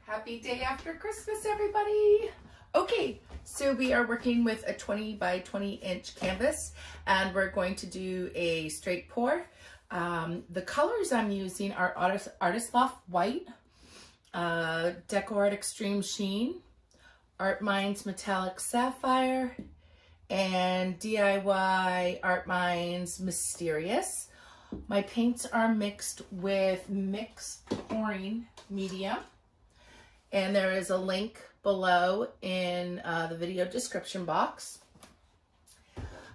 Happy day after Christmas, everybody. Okay, so we are working with a 20 by 20 inch canvas and we're going to do a straight pour. The colors I'm using are Artist Loft White, Deco Art Extreme Sheen, Art Minds Metallic Sapphire, and DIY Art Minds Mysterious. My paints are mixed with mixed pouring medium. And there is a link below in the video description box.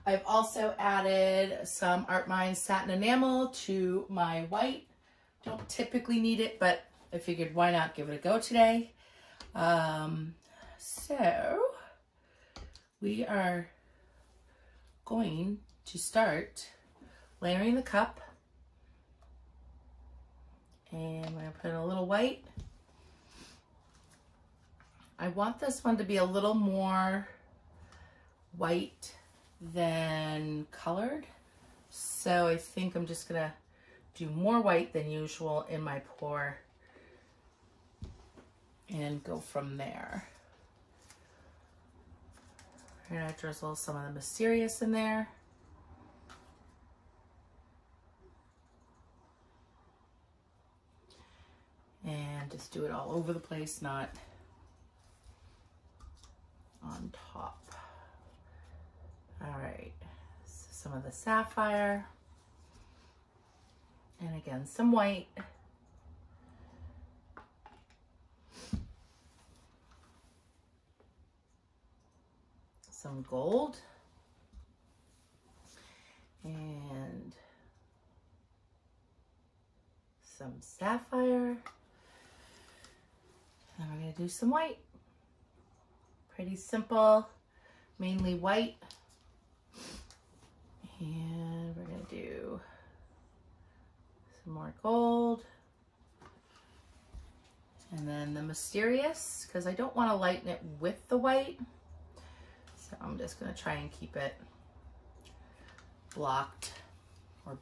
I've also added some Art Minds satin enamel to my white. Don't typically need it, but I figured why not give it a go today. So we are going to start layering the cup. And we're going to put in a little white. I want this one to be a little more white than colored. So I think I'm just gonna do more white than usual in my pour and go from there. We're gonna drizzle some of the Mysterious in there. And just do it all over the place, not on top. All right, so some of the sapphire, and again some white, some gold, and some sapphire, and we're going to do some white. Pretty simple, mainly white. And we're gonna do some more gold. And then the Mysterious, because I don't want to lighten it with the white. So I'm just gonna try and keep it blocked or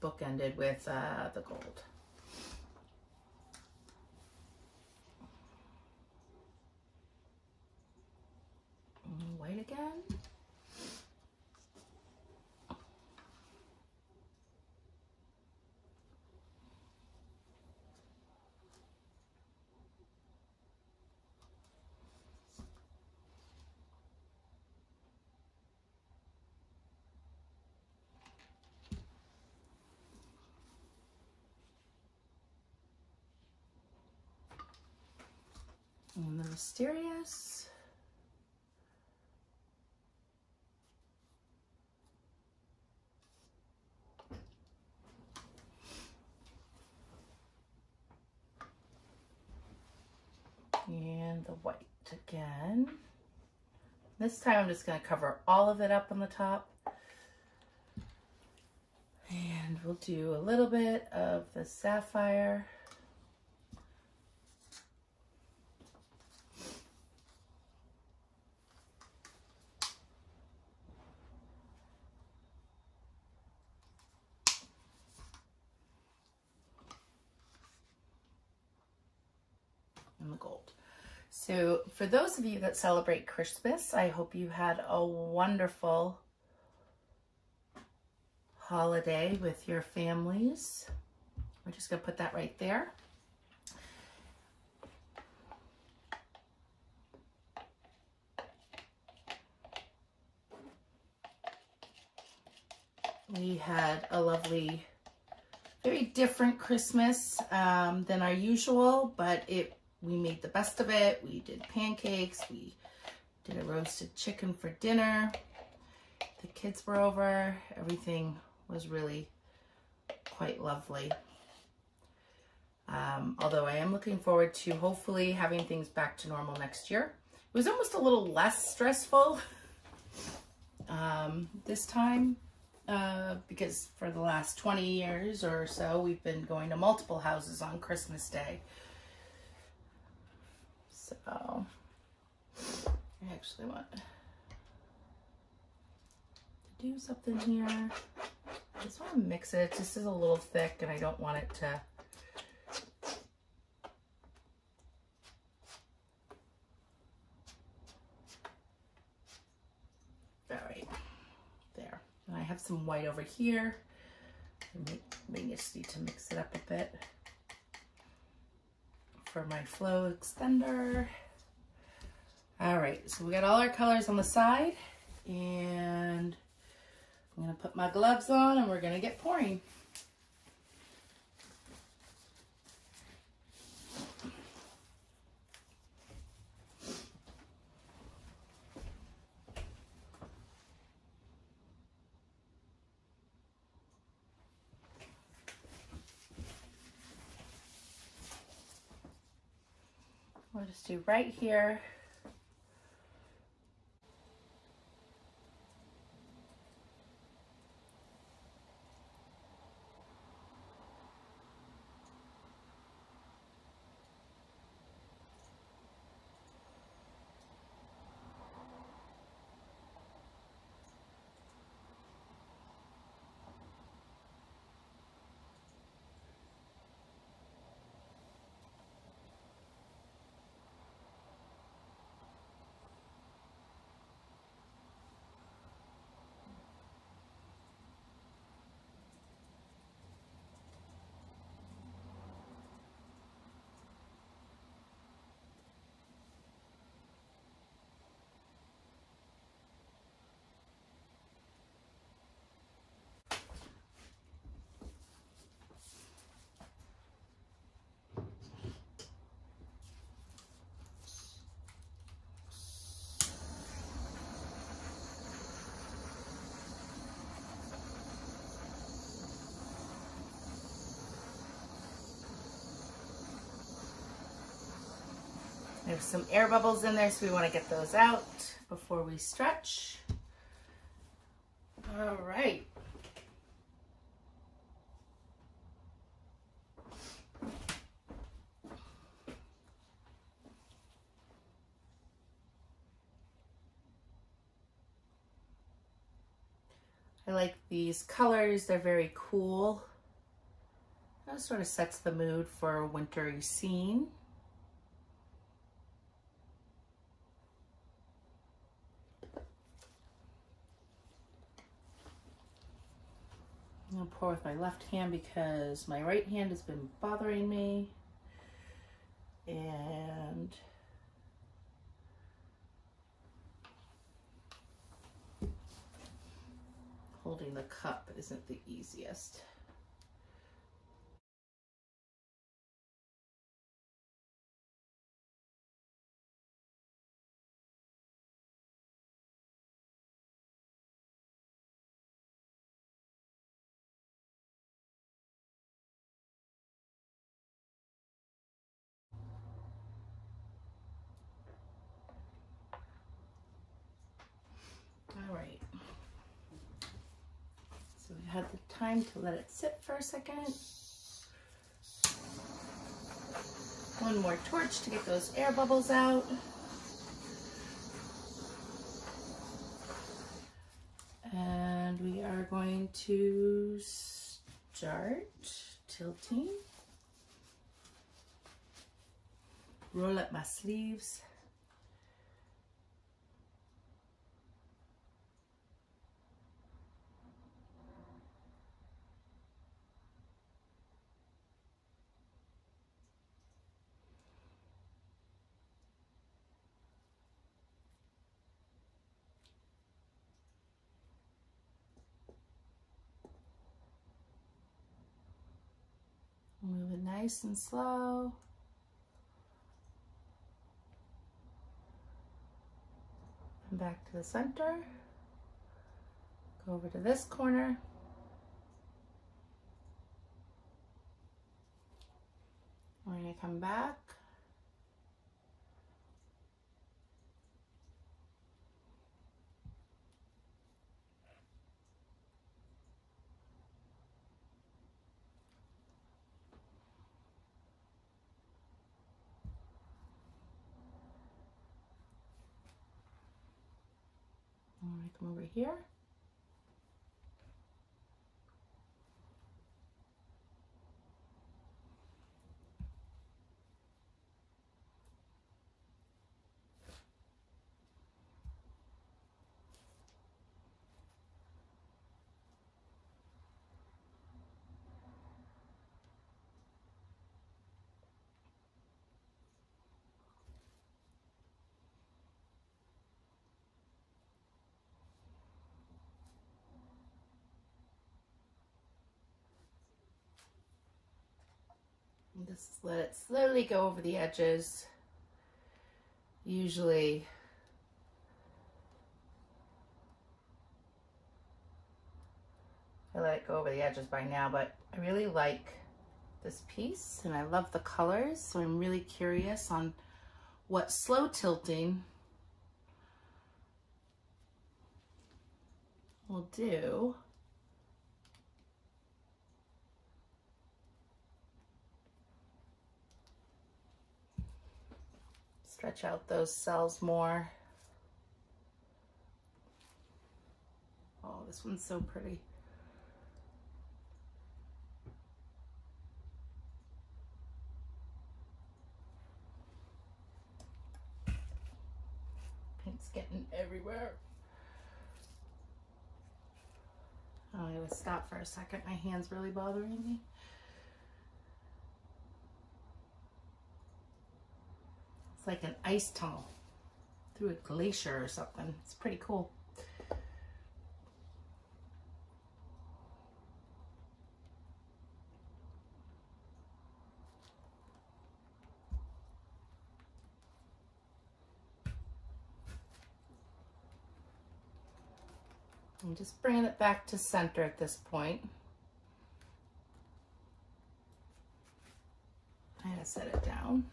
bookended with the gold. White again. And the Mysterious. And the white again. This time I'm just going to cover all of it up on the top. And we'll do a little bit of the sapphire. And the gold. So for those of you that celebrate Christmas, I hope you had a wonderful holiday with your families. We're just gonna put that right there. We had a lovely, very different Christmas than our usual, but we made the best of it. We did pancakes. We did a roasted chicken for dinner. The kids were over. Everything was really quite lovely. Although I am looking forward to hopefully having things back to normal next year. It was almost a little less stressful this time because for the last 20 years or so, we've been going to multiple houses on Christmas Day. So I actually want to do something here. I just want to mix it. This is a little thick and I don't want it to have some white over here. May just need to mix it up a bit for my flow extender. All right, so we got all our colors on the side, and I'm gonna put my gloves on and we're gonna get pouring. We'll just do right here. There's some air bubbles in there, so we want to get those out before we stretch. All right. I like these colors. They're very cool. That sort of sets the mood for a wintry scene. I'm gonna pour with my left hand because my right hand has been bothering me. And holding the cup isn't the easiest. All right, so we had the time to let it sit for a second. One more torch to get those air bubbles out. And we are going to start tilting. Roll up my sleeves. Move it nice and slow. Come back to the center. Go over to this corner. We're going to come back. I'm going to come over here. Just let it slowly go over the edges. Usually I let it go over the edges by now, but I really like this piece and I love the colors, so I'm really curious on what slow tilting will do. Stretch out those cells more. Oh, this one's so pretty. Paint's getting everywhere. Oh, I gotta stop for a second. My hand's really bothering me. It's like an ice tunnel through a glacier or something. It's pretty cool. I'm just bringing it back to center at this point. I gotta set it down.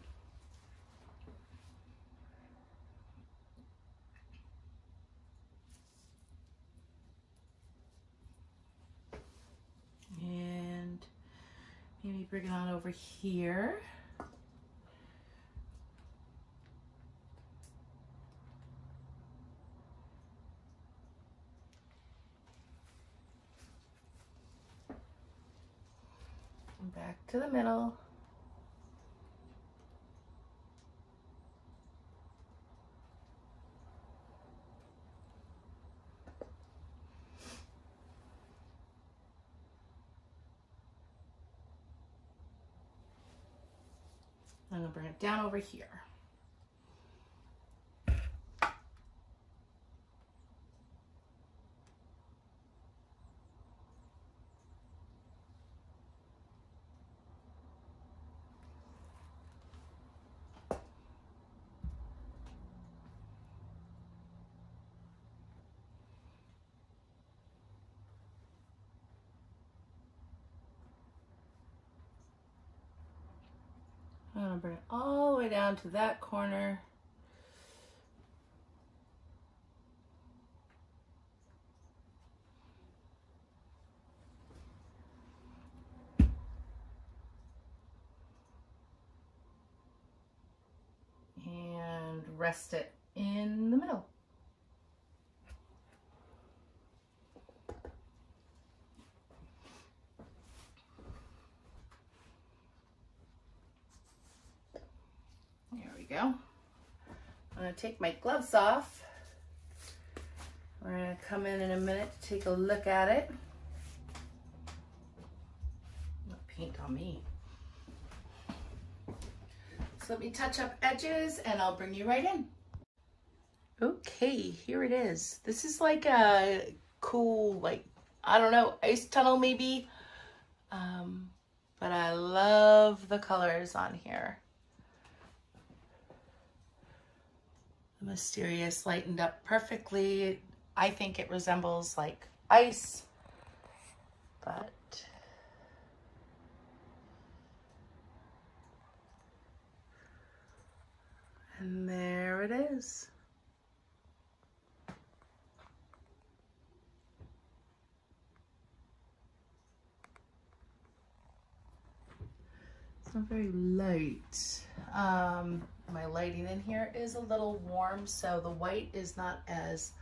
And maybe bring it on over here. And back to the middle. I'm gonna bring it down over here. I'm gonna bring it all the way down to that corner. And rest it in the middle. Go. I'm going to take my gloves off. We're going to come in a minute to take a look at it. Paint on me. So let me touch up edges and I'll bring you right in. Okay, here it is. This is like a cool, like, I don't know, ice tunnel maybe. But I love the colors on here. The Mysterious lightened up perfectly. I think it resembles like ice, but and there it is. It's not very light. My lighting in here is a little warm, so the white is not as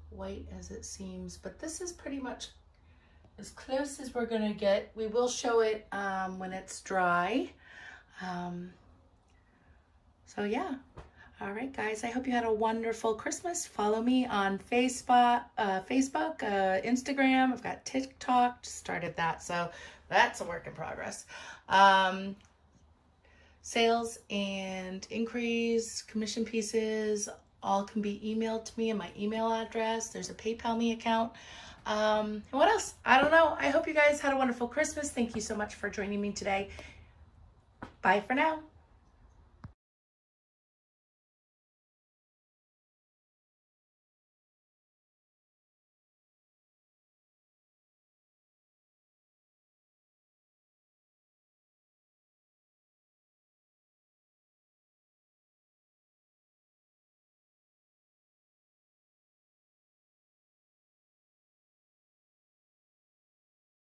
white as it seems, but this is pretty much as close as we're gonna get. We will show it when it's dry. So yeah. All right, guys, I hope you had a wonderful Christmas. Follow me on Facebook, Instagram. I've got TikTok, just started that, so that's a work in progress. Sales and inquiries, commission pieces, all can be emailed to me in my email address. There's a PayPal me account. And what else? I don't know. I hope you guys had a wonderful Christmas. Thank you so much for joining me today. Bye for now.